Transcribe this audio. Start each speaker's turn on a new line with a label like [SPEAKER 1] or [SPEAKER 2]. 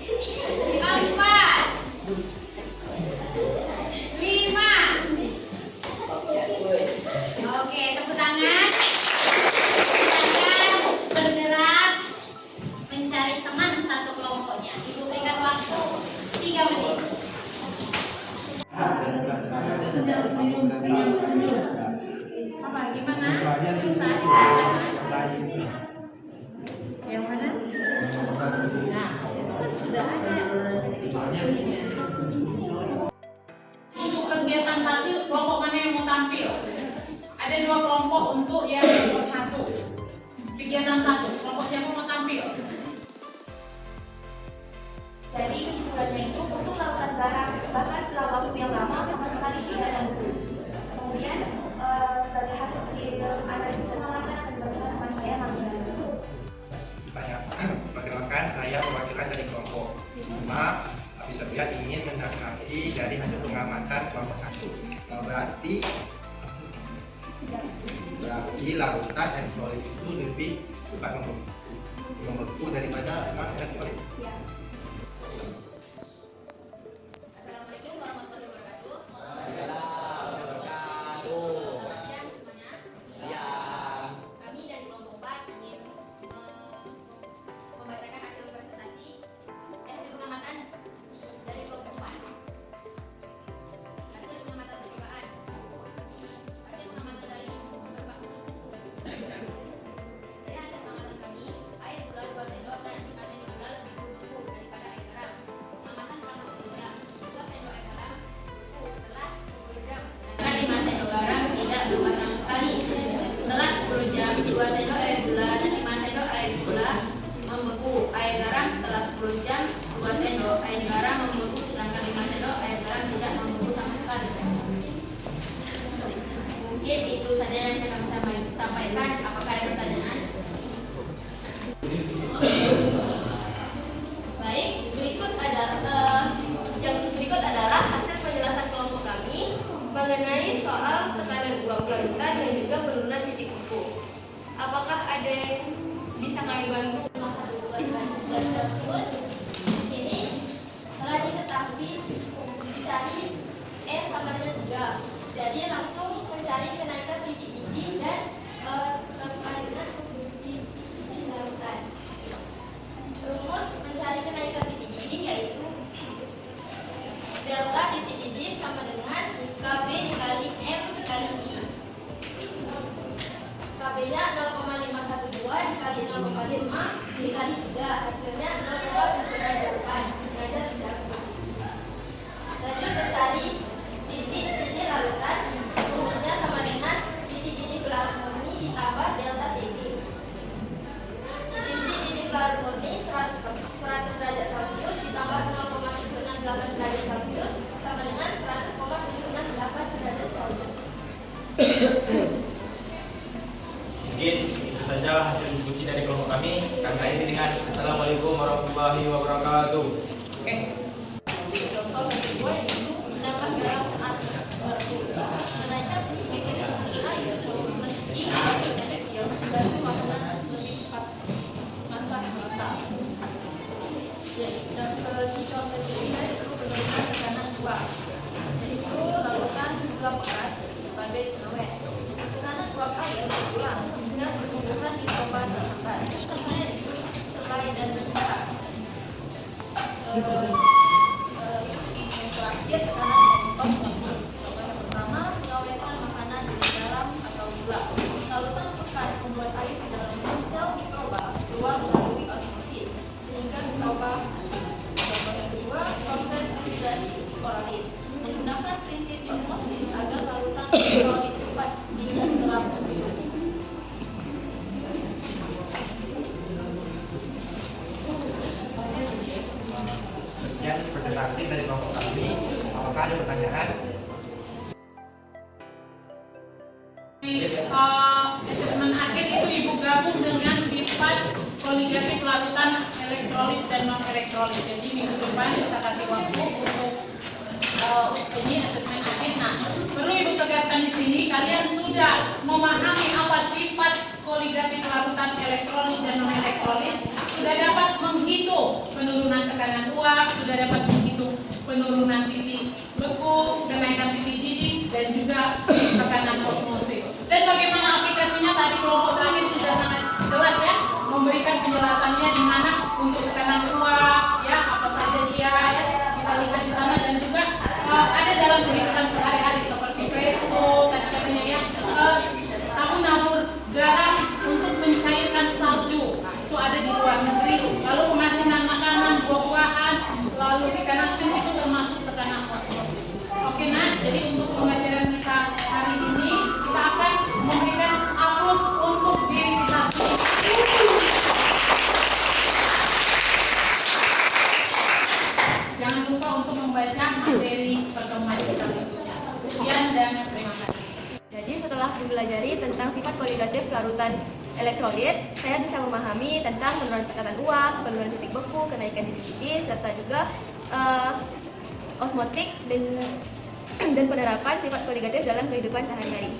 [SPEAKER 1] 5. Oke, tepuk tangan. Silakan bergerak mencari teman satu kelompoknya. Ibu berikan waktu 3 menit.
[SPEAKER 2] Senyum. Apa gimana? Susah dikatakan. Yang mana? Nah, itu kan sudah ada. Untuk kegiatan satu, kelompok mana yang mau tampil? Ada 2 kelompok untuk yang satu. Kegiatan satu, kelompok siapa mau tampil?
[SPEAKER 3] Jadi kesimpulannya itu untuk melakukan bahkan setelah waktu yang lama sama sekali tidak ada guru. Kemudian sebagai hasil analisis pengalaman akan dilakukan teman saya Maria.
[SPEAKER 4] Perkenalkan, saya perwakilan dari kelompok 5 bisa dilihat ingin mendapati dari hasil pengamatan kelompok 1. Berarti larutan elektrolit itu lebih cepat membeku daripada non elektrolit.
[SPEAKER 1] Assalamualaikum warahmatullahi wabarakatuh.
[SPEAKER 5] Wabarakatuh.
[SPEAKER 1] Selamat siang semuanya.
[SPEAKER 5] Siang.
[SPEAKER 1] Kami dari kelompok 4 ingin membacakan hasil presentasi hasil pengamatan dari kelompok 4. Hasil pengamatan percobaan. Hasil pengamatan dari Bapak. Dari hasil pengamatan kami, air gula 2 sendok dan 5 sendok gula lebih berbumbu daripada air garam. Pengamatan selama 10 jam. 2 sendok air garam setelah 10 jam. Sedangkan 5 sendok garam tidak berbatang sekali. Setelah 10 jam, 2 sendok air gula dan 5 sendok air gula membeku. Air garam setelah 10 jam, 2 sendok air garam membeku, sedangkan 5 sendok air garam tidak membeku sama sekali. Mungkin itu saja yang bisa kami sampaikan. Apakah ada pertanyaan? Baik, yang berikut adalah hasil penjelasan kelompok kami mengenai soal tekanan uap larutan dan juga penurunan titik beku. Apakah ada yang bisa kami bantu? 112 Celsius. Di sini telah diketahui dicari R sama dengan 3. Jadi langsung mencari kenaikan titik didih dan tekanan titik larutan. Rumus mencari kenaikan titik didih yaitu delta titik didih sama dengan KB dikali M dikali I. KB-nya 0,512 dikali 0,5 dikali 3, hasilnya 0,728 derajat Celcius. Lanjut mencari titik didih larutan, rumusnya sama dengan titik didih pelarut murni ditambah delta TB. Titik didih pelarut murni 100 derajat Celcius ditambah 0,768 derajat Celcius sama dengan 100,768 derajat Celcius.
[SPEAKER 4] Mungkin itu saja hasil diskusi dari kelompok kami. Kami akhiri dengan Assalamualaikum warahmatullahi wabarakatuh.
[SPEAKER 1] Contoh yang kedua yaitu menambah garam saat berbuka. Kenaikan titik didih air meski apinya kecil membantu makanan lebih cepat masak matang. Dan di contoh ketiga itu penurunan tekanan uap, yaitu larutan gula pekat sebagai pengawet. Tekanan uap air berkurang sehingga pertumbuhan mikroba terhambat. Kemudian itu selai dan bentar. Yang terakhir tekanan kontrol. Yang pertama, pengawetan makanan dengan garam atau gula. Larutan pekat membuat air di dalam sel mikroba keluar melalui osmosis sehingga mikroba mati. Contoh yang kedua, proses oksidasi kolorit. Menggunakan prinsip osmosis agar larutan elektrolit cepat diserap oksigen.
[SPEAKER 4] Sekian presentasi dari kelompok kami. Apakah ada pertanyaan?
[SPEAKER 2] Asesmen akhir itu Ibu gabung dengan sifat koligatif larutan elektrolit dan non elektrolit. Jadi minggu depan kita kasih waktu untuk ini asesmen akhir. Nah, perlu Ibu tegaskan di sini kalian sudah memahami apa sifat koligatif larutan elektrolit dan non elektrolit, sudah dapat menghitung penurunan tekanan uap, sudah dapat menghitung penurunan titik beku, kenaikan titik didih, dan juga tekanan osmosis. Dan bagaimana aplikasinya tadi kelompok terakhir sudah sangat jelas ya, memberikan penjelasannya di mana untuk tekanan uap, ya apa saja dia, ya bisa lihat di sana dan juga ada dalam kehidupan sehari-hari seperti presto tadi katanya ya, kamu nabur garam untuk mencairkan salju, itu ada di luar negeri. Lalu pengasinan makanan, buah-buahan, lalu ikan asin itu termasuk tekanan osmosis. Oke, nah, jadi untuk pembelajaran kita hari ini kita akan memberikan aplaus untuk diri kita sendiri. Jangan lupa untuk membaca materi pertemuan kita berikutnya. Sekian dan terima kasih.
[SPEAKER 6] Jadi setelah mempelajari tentang sifat koligatif larutan elektrolit, saya bisa memahami tentang penurunan tekanan uap, penurunan titik beku, kenaikan titik didih, serta juga osmotik dan penerapan sifat koligatif dalam kehidupan sehari-hari.